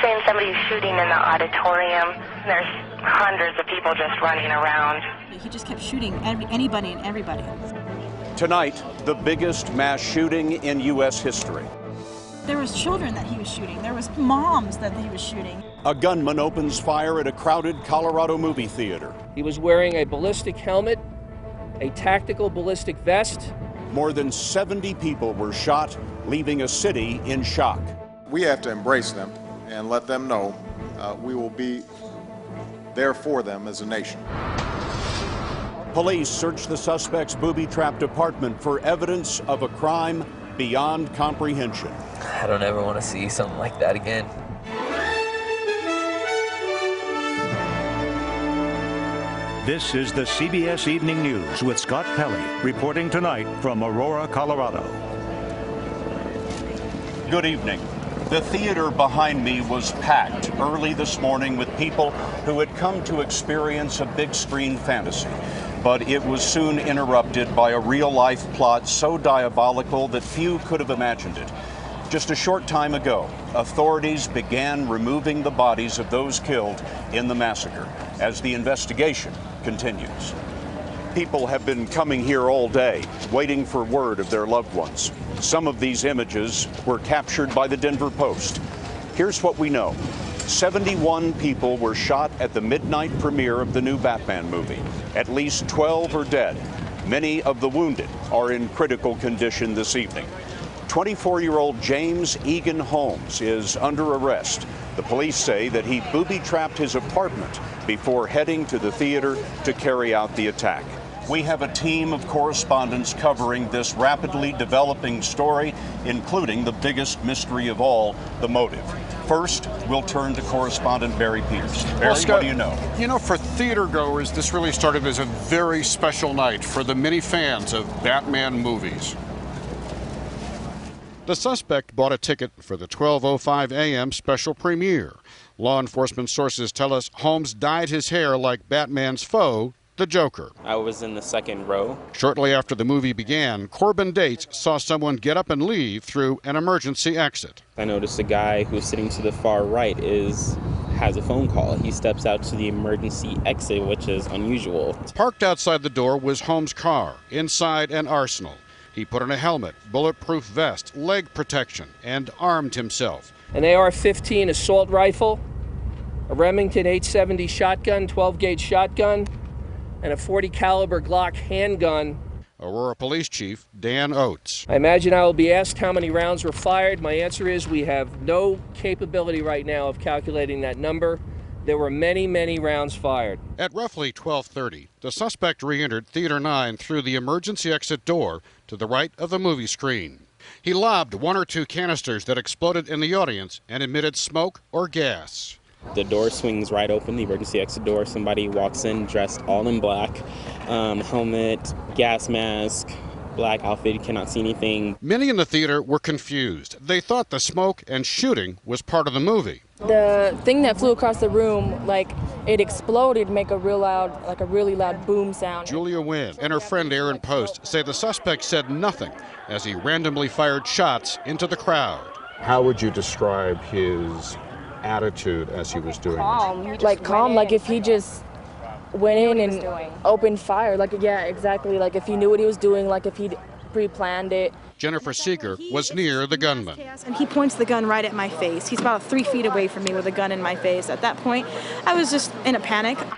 saying somebody's shooting in the auditorium. There's hundreds of people just running around. He just kept shooting anybody and everybody. Tonight, the biggest mass shooting in U.S. history. There was children that he was shooting. There was moms that he was shooting. A gunman opens fire at a crowded Colorado movie theater. He was wearing a ballistic helmet, a tactical ballistic vest. More than 70 people were shot, leaving a city in shock. We have to embrace them and let them know we will be there for them as a nation. Police searched the suspect's booby-trapped apartment for evidence of a crime beyond comprehension. I don't ever want to see something like that again. This is the CBS Evening News with Scott Pelley, reporting tonight from Aurora, Colorado. Good evening. The theater behind me was packed early this morning with people who had come to experience a big screen fantasy. But it was soon interrupted by a real-life plot so diabolical that few could have imagined it. Just a short time ago, authorities began removing the bodies of those killed in the massacre as the investigation continues. People have been coming here all day, waiting for word of their loved ones. Some of these images were captured by the Denver Post. Here's what we know. 71 people were shot at the midnight premiere of the new Batman movie. At least 12 are dead. Many of the wounded are in critical condition this evening. 24-year-old James Egan Holmes is under arrest. The police say that he booby-trapped his apartment before heading to the theater to carry out the attack. We have a team of correspondents covering this rapidly developing story, including the biggest mystery of all, the motive. First, we'll turn to correspondent Barry Peters. Barry, well, Scott, what do you know? You know, for theater goers, this really started as a very special night for the many fans of Batman movies. The suspect bought a ticket for the 12:05 a.m. special premiere. Law enforcement sources tell us Holmes dyed his hair like Batman's foe, the Joker. I was in the second row. Shortly after the movie began, Corbin Dates saw someone get up and leave through an emergency exit. I noticed a guy who's sitting to the far right has a phone call. He steps out to the emergency exit, which is unusual. Parked outside the door was Holmes' car, inside an arsenal. He put on a helmet, bulletproof vest, leg protection, and armed himself. An AR-15 assault rifle, a Remington 870 shotgun, 12-gauge shotgun, and a .40 caliber Glock handgun. Aurora Police Chief Dan Oates. I imagine I will be asked how many rounds were fired. My answer is we have no capability right now of calculating that number. There were many, many rounds fired. At roughly 12:30, the suspect re-entered Theater 9 through the emergency exit door to the right of the movie screen. He lobbed one or two canisters that exploded in the audience and emitted smoke or gas. The door swings right open, the emergency exit door. Somebody walks in dressed all in black, helmet, gas mask, black outfit, you cannot see anything. Many in the theater were confused. They thought the smoke and shooting was part of the movie. The thing that flew across the room, like it exploded, make a really loud boom sound. Julia Wynn and her friend Aaron Post say the suspect said nothing as he randomly fired shots into the crowd. How would you describe his attitude as he was doing this? Like calm, like if he just went in and opened fire, like yeah, exactly, like if he knew what he was doing, like if he'd pre-planned it. Jennifer Seeger was near the gunman. And he points the gun right at my face. He's about 3 feet away from me with a gun in my face. At that point, I was just in a panic. 315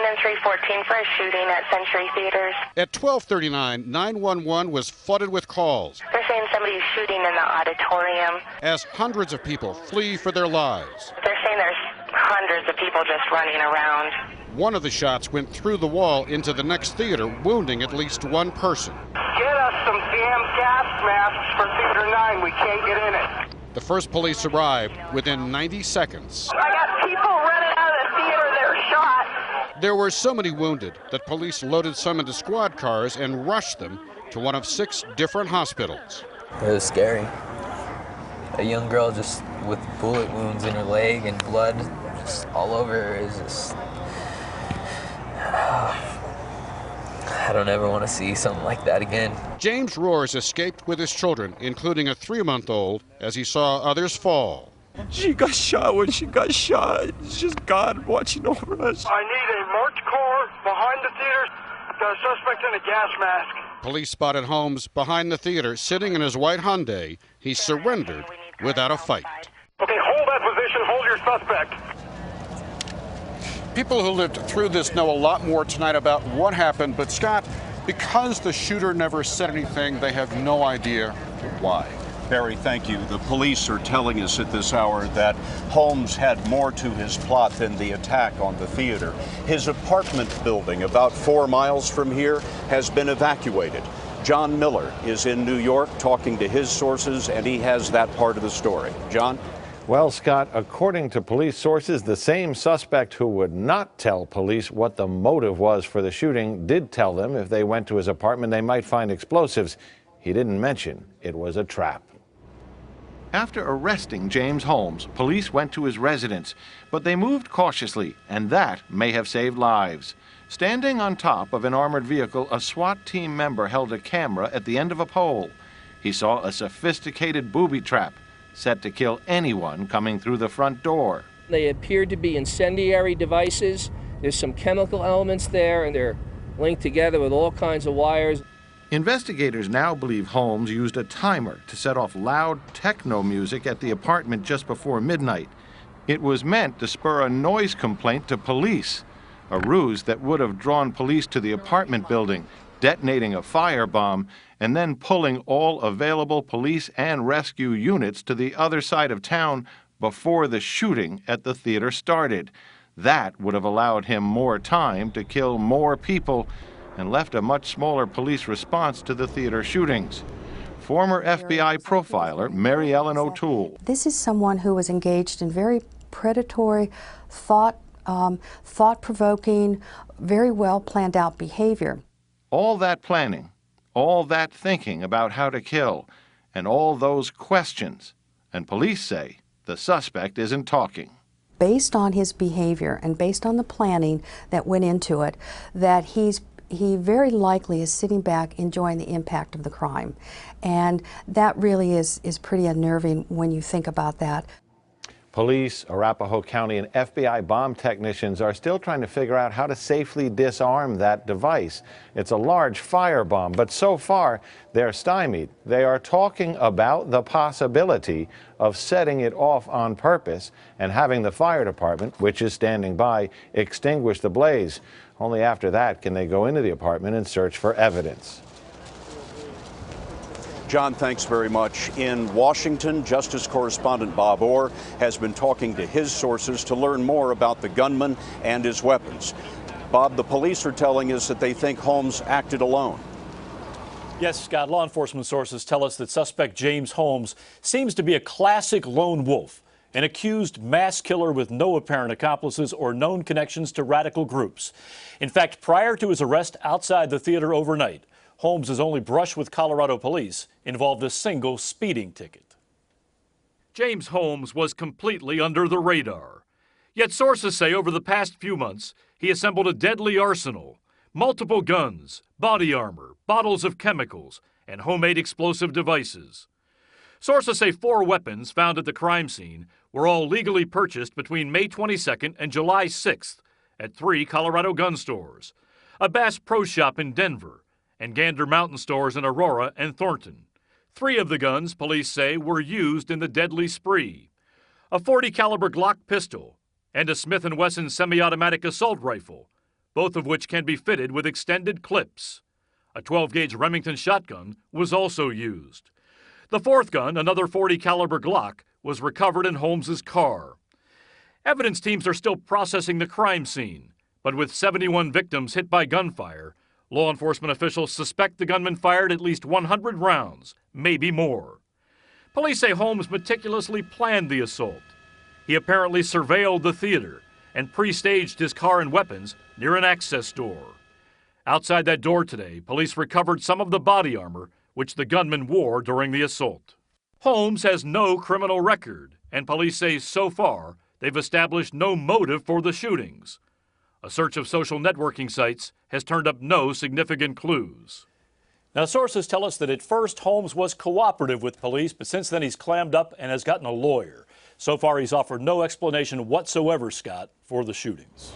and 314 for a shooting at Century Theaters. At 12:39, 911 was flooded with calls. They're saying somebody's shooting in the auditorium. As hundreds of people flee for their lives. They're saying there's hundreds of people just running around. One of the shots went through the wall into the next theater, wounding at least one person. Get us some damn gas masks for Theater 9. We can't get in it. The first police arrived within 90 seconds. I got people running out of the theater. They're shot. There were so many wounded that police loaded some into squad cars and rushed them to one of 6 different hospitals. It was scary. A young girl just with bullet wounds in her leg and blood just all over her is just... I don't ever want to see something like that again. James Roars escaped with his children, including a 3-month-old, as he saw others fall. She got shot when she got shot. It's just God watching over us. I need a marked car behind the theater. Got a suspect in a gas mask. Police spotted Holmes behind the theater, sitting in his white Hyundai. He surrendered without a fight. Okay, hold that position. Hold your suspect. People who lived through this know a lot more tonight about what happened, but Scott, because the shooter never said anything, they have no idea why. Barry, thank you. The police are telling us at this hour that Holmes had more to his plot than the attack on the theater. His apartment building, about 4 miles from here, has been evacuated. John Miller is in New York talking to his sources, and he has that part of the story. John? Well, Scott, according to police sources, the same suspect who would not tell police what the motive was for the shooting did tell them if they went to his apartment they might find explosives. He didn't mention it was a trap. After arresting James Holmes, police went to his residence, but they moved cautiously, and that may have saved lives. Standing on top of an armored vehicle, a SWAT team member held a camera at the end of a pole. He saw a sophisticated booby trap set to kill anyone coming through the front door. They appeared to be incendiary devices. There's some chemical elements there, and they're linked together with all kinds of wires. Investigators now believe Holmes used a timer to set off loud techno music at the apartment just before midnight. It was meant to spur a noise complaint to police, a ruse that would have drawn police to the apartment building, detonating a firebomb, and then pulling all available police and rescue units to the other side of town before the shooting at the theater started. That would have allowed him more time to kill more people and left a much smaller police response to the theater shootings. Former FBI profiler Mary Ellen O'Toole. This is someone who was engaged in very predatory, thought-provoking, very well planned out behavior. All that planning, all that thinking about how to kill, and all those questions, and police say the suspect isn't talking. Based on his behavior and based on the planning that went into it, that he very likely is sitting back enjoying the impact of the crime. And that really is pretty unnerving when you think about that. Police, Arapahoe County, and FBI bomb technicians are still trying to figure out how to safely disarm that device. It's a large firebomb, but so far they're stymied. They are talking about the possibility of setting it off on purpose and having the fire department, which is standing by, extinguish the blaze. Only after that can they go into the apartment and search for evidence. John, thanks very much. In Washington, Justice Correspondent Bob Orr has been talking to his sources to learn more about the gunman and his weapons. Bob, the police are telling us that they think Holmes acted alone. Yes, Scott, law enforcement sources tell us that suspect James Holmes seems to be a classic lone wolf, an accused mass killer with no apparent accomplices or known connections to radical groups. In fact, prior to his arrest outside the theater overnight, Holmes' only brush with Colorado police involved a single speeding ticket. James Holmes was completely under the radar. Yet sources say over the past few months, he assembled a deadly arsenal, multiple guns, body armor, bottles of chemicals, and homemade explosive devices. Sources say 4 weapons found at the crime scene were all legally purchased between May 22nd and July 6th at 3 Colorado gun stores, a Bass Pro Shop in Denver, and Gander Mountain stores in Aurora and Thornton. 3 of the guns, police say, were used in the deadly spree: a .40 caliber Glock pistol and a Smith & Wesson semi-automatic assault rifle, both of which can be fitted with extended clips. A 12-gauge Remington shotgun was also used. The 4th gun, another .40 caliber Glock, was recovered in Holmes' car. Evidence teams are still processing the crime scene, but with 71 victims hit by gunfire, law enforcement officials suspect the gunman fired at least 100 rounds, maybe more. Police say Holmes meticulously planned the assault. He apparently surveilled the theater and pre-staged his car and weapons near an access door. Outside that door today, police recovered some of the body armor which the gunman wore during the assault. Holmes has no criminal record, and police say so far they've established no motive for the shootings. A search of social networking sites has turned up no significant clues. Now, sources tell us that at first Holmes was cooperative with police, but since then he's clammed up and has gotten a lawyer. So far, he's offered no explanation whatsoever, Scott, for the shootings.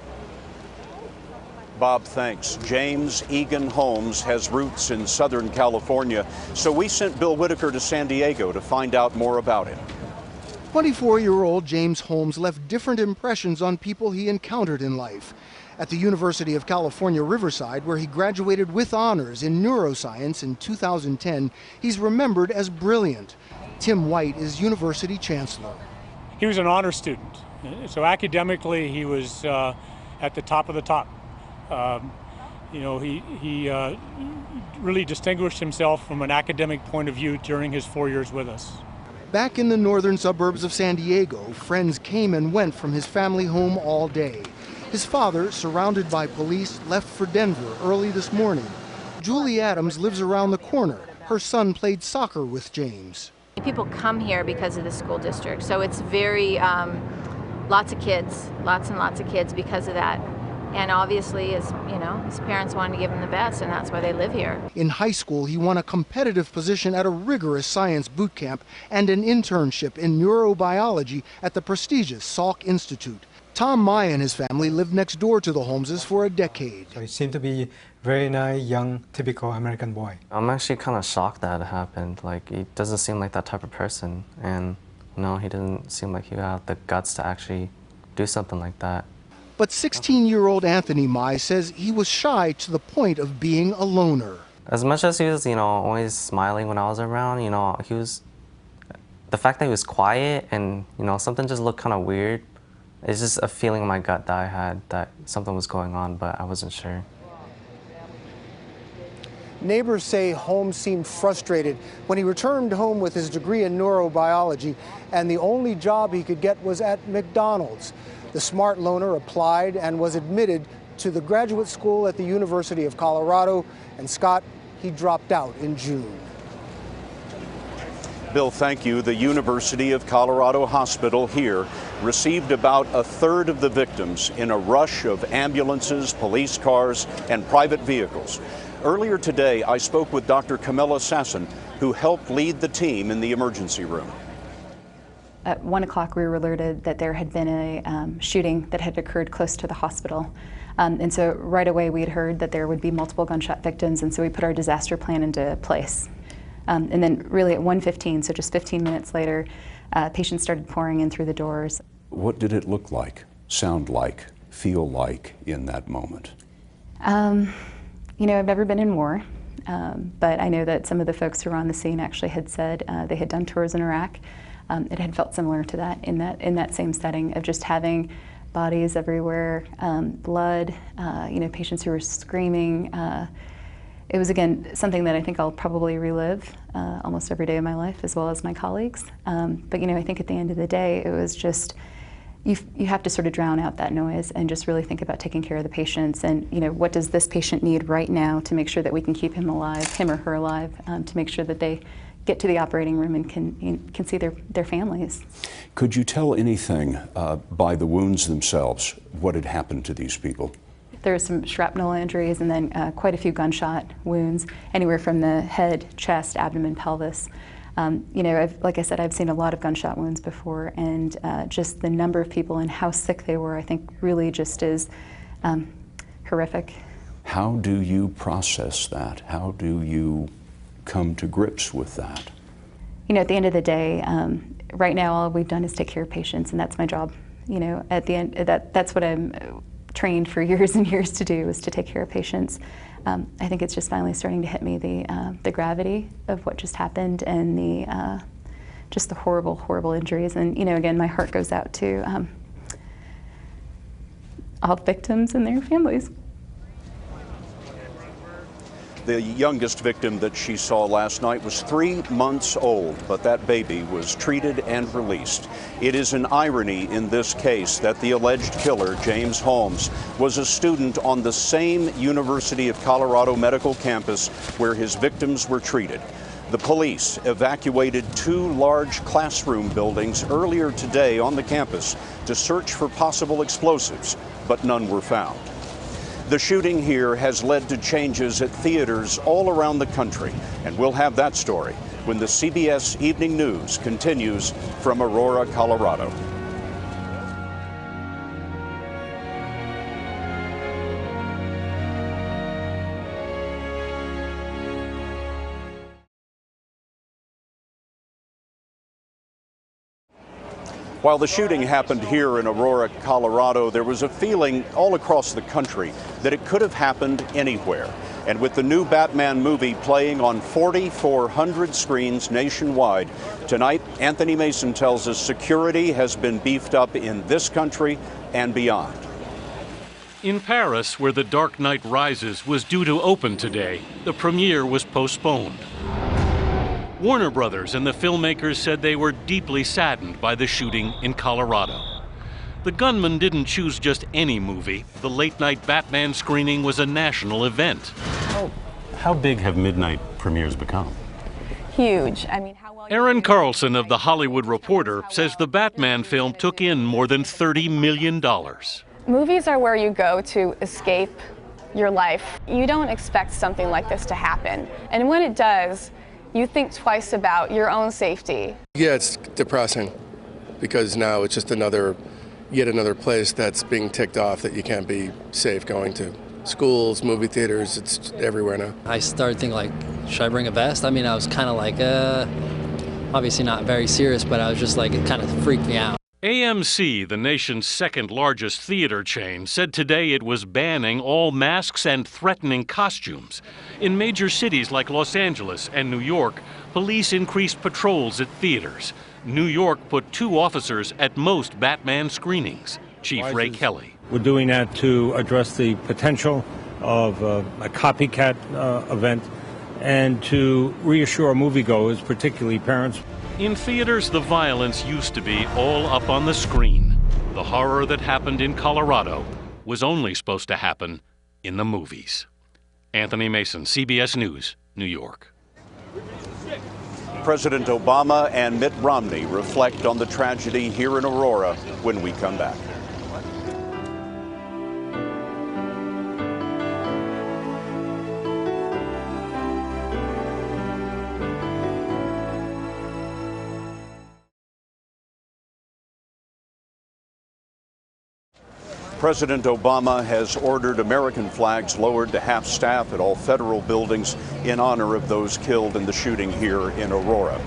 Bob, thanks. James Egan Holmes has roots in Southern California, so we sent Bill Whitaker to San Diego to find out more about him. 24-year-old James Holmes left different impressions on people he encountered in life. At the University of California, Riverside, where he graduated with honors in neuroscience in 2010, he's remembered as brilliant. Tim White is university chancellor. He was an honor student, so academically he was at the top of the top. He really distinguished himself from an academic point of view during his 4 years with us. Back in the northern suburbs of San Diego, friends came and went from his family home all day. His father, surrounded by police, left for Denver early this morning. Julie Adams lives around the corner. Her son played soccer with James. People come here because of the school district, so it's very, lots of kids, lots and lots of kids because of that. And obviously, his parents wanted to give him the best, and that's why they live here. In high school, he won a competitive position at a rigorous science boot camp and an internship in neurobiology at the prestigious Salk Institute. Tom Mai and his family lived next door to the Holmeses for a decade. So he seemed to be a very nice, young, typical American boy. I'm actually kind of shocked that it happened. Like, he doesn't seem like that type of person. And, he doesn't seem like he had the guts to actually do something like that. But 16-year-old Anthony Mai says he was shy to the point of being a loner. As much as he was, always smiling when I was around, he was, the fact that he was quiet and, something just looked kind of weird. It's just a feeling in my gut that I had that something was going on, but I wasn't sure. Neighbors say Holmes seemed frustrated when he returned home with his degree in neurobiology, and the only job he could get was at McDonald's. The smart loner applied and was admitted to the graduate school at the University of Colorado, and Scott, he dropped out in June. Bill, thank you. The University of Colorado Hospital here received about a third of the victims in a rush of ambulances, police cars, and private vehicles. Earlier today, I spoke with Dr. Camilla Sasson, who helped lead the team in the emergency room. At 1 o'clock, we were alerted that there had been a shooting that had occurred close to the hospital. And so right away, we had heard that there would be multiple gunshot victims, and so we put our disaster plan into place. And then really at 1:15, so just 15 minutes later, patients started pouring in through the doors. What did it look like, sound like, feel like in that moment? I've never been in war, but I know that some of the folks who were on the scene actually had said they had done tours in Iraq. It had felt similar to that in that same setting of just having bodies everywhere, blood, patients who were screaming. It was, again, something that I think I'll probably relive almost every day of my life, as well as my colleagues. But I think at the end of the day, it was just, you have to sort of drown out that noise and just really think about taking care of the patients and, what does this patient need right now to make sure that we can keep him alive, him or her alive, to make sure that they get to the operating room and can see their families. Could you tell anything by the wounds themselves, what had happened to these people? There were some shrapnel injuries and then quite a few gunshot wounds, anywhere from the head, chest, abdomen, pelvis. Like I said, I've seen a lot of gunshot wounds before, and just the number of people and how sick they were, I think really just is horrific. How do you process that? How do you come to grips with that? At the end of the day, right now all we've done is take care of patients, and that's my job. At the end, that's what I'm trained for years and years to do, is to take care of patients. I think it's just finally starting to hit me the gravity of what just happened and just the horrible, horrible injuries. And again, my heart goes out to all victims and their families. The youngest victim that she saw last night was 3 months old, but that baby was treated and released. It is an irony in this case that the alleged killer, James Holmes, was a student on the same University of Colorado medical campus where his victims were treated. The police evacuated 2 large classroom buildings earlier today on the campus to search for possible explosives, but none were found. The shooting here has led to changes at theaters all around the country, and we'll have that story when the CBS Evening News continues from Aurora, Colorado. While the shooting happened here in Aurora, Colorado, there was a feeling all across the country that it could have happened anywhere. And with the new Batman movie playing on 4,400 screens nationwide, tonight, Anthony Mason tells us security has been beefed up in this country and beyond. In Paris, where The Dark Knight Rises was due to open today, the premiere was postponed. Warner Brothers and the filmmakers said they were deeply saddened by the shooting in Colorado. The gunman didn't choose just any movie. The late-night Batman screening was a national event. How big have midnight premieres become? Huge. Aaron Carlson of The Hollywood Reporter says the Batman film took in more than $30 million. Movies are where you go to escape your life. You don't expect something like this to happen. And when it does, you think twice about your own safety. Yeah, it's depressing because now it's just yet another place that's being ticked off that you can't be safe going to. Schools, movie theaters, it's everywhere now. I started thinking like, should I bring a vest? I mean, I was kind of like, obviously not very serious, but I was just like, it kind of freaked me out. AMC, the nation's second largest theater chain, said today it was banning all masks and threatening costumes. In major cities like Los Angeles and New York, police increased patrols at theaters. New York put 2 officers at most Batman screenings. Chief Ray Kelly. We're doing that to address the potential of a copycat event and to reassure moviegoers, particularly parents. In theaters, the violence used to be all up on the screen. The horror that happened in Colorado was only supposed to happen in the movies. Anthony Mason, CBS News, New York. President Obama and Mitt Romney reflect on the tragedy here in Aurora when we come back. President Obama has ordered American flags lowered to half-staff at all federal buildings in honor of those killed in the shooting here in Aurora.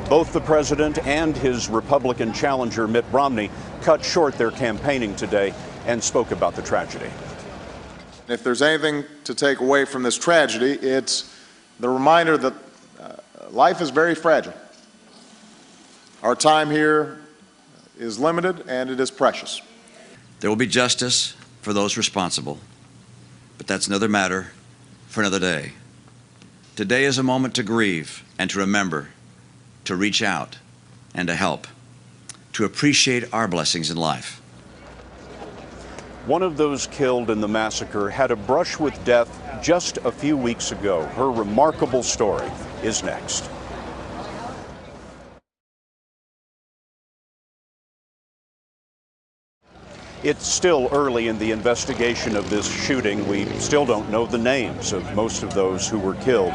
Both the president and his Republican challenger, Mitt Romney, cut short their campaigning today and spoke about the tragedy. If there's anything to take away from this tragedy, it's the reminder that life is very fragile. Our time here is limited and it is precious. There will be justice for those responsible, but that's another matter for another day. Today is a moment to grieve and to remember, to reach out and to help, to appreciate our blessings in life. One of those killed in the massacre had a brush with death just a few weeks ago. Her remarkable story is next. It's still early in the investigation of this shooting. We still don't know the names of most of those who were killed.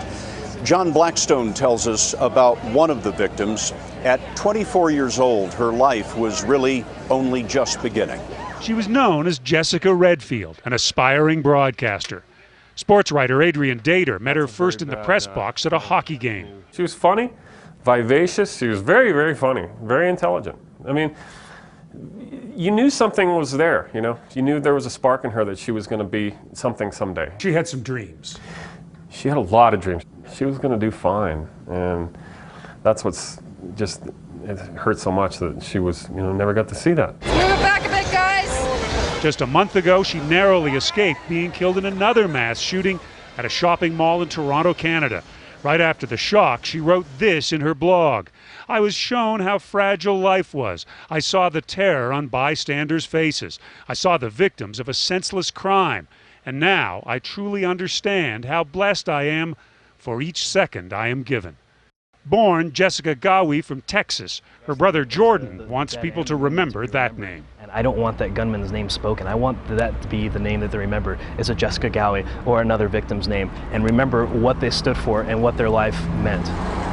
John Blackstone tells us about one of the victims. At 24 years old, her life was really only just beginning. She was known as Jessica Redfield, an aspiring broadcaster. Sports writer Adrian Dater met her first in the press box at a hockey game. She was funny, vivacious. She was very, very funny, very intelligent. I mean, you knew something was there, you know? You knew there was a spark in her that she was going to be something someday. She had some dreams. She had a lot of dreams. She was going to do fine, and that's what's just, it hurt so much that she was, never got to see that. Move it back a bit, guys! Just a month ago, she narrowly escaped being killed in another mass shooting at a shopping mall in Toronto, Canada. Right after the shock, she wrote this in her blog. I was shown how fragile life was. I saw the terror on bystanders' faces. I saw the victims of a senseless crime. And now I truly understand how blessed I am for each second I am given. Born Jessica Gawi from Texas, her brother Jordan wants people to remember that name. And I don't want that gunman's name spoken. I want that to be the name that they remember is a Jessica Gawi or another victim's name, and remember what they stood for and what their life meant.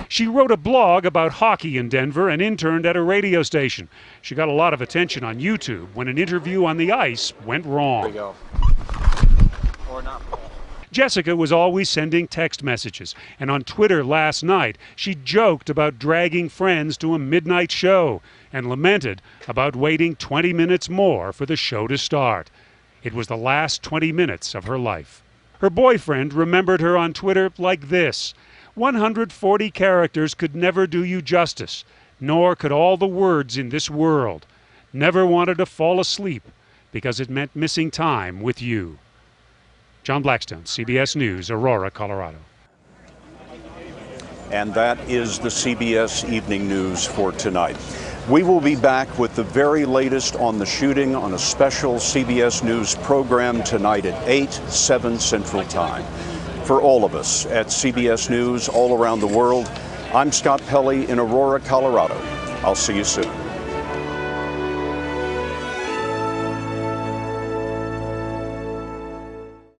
She wrote a blog about hockey in Denver and interned at a radio station. She got a lot of attention on YouTube when an interview on the ice went wrong. Jessica was always sending text messages, and on Twitter last night, she joked about dragging friends to a midnight show and lamented about waiting 20 minutes more for the show to start. It was the last 20 minutes of her life. Her boyfriend remembered her on Twitter like this: 140 characters could never do you justice, nor could all the words in this world. Never wanted to fall asleep because it meant missing time with you. John Blackstone, CBS News, Aurora, Colorado. And that is the CBS Evening News for tonight. We will be back with the very latest on the shooting on a special CBS News program tonight at 8, 7 Central Time. For all of us at CBS News all around the world, I'm Scott Pelley in Aurora, Colorado. I'll see you soon.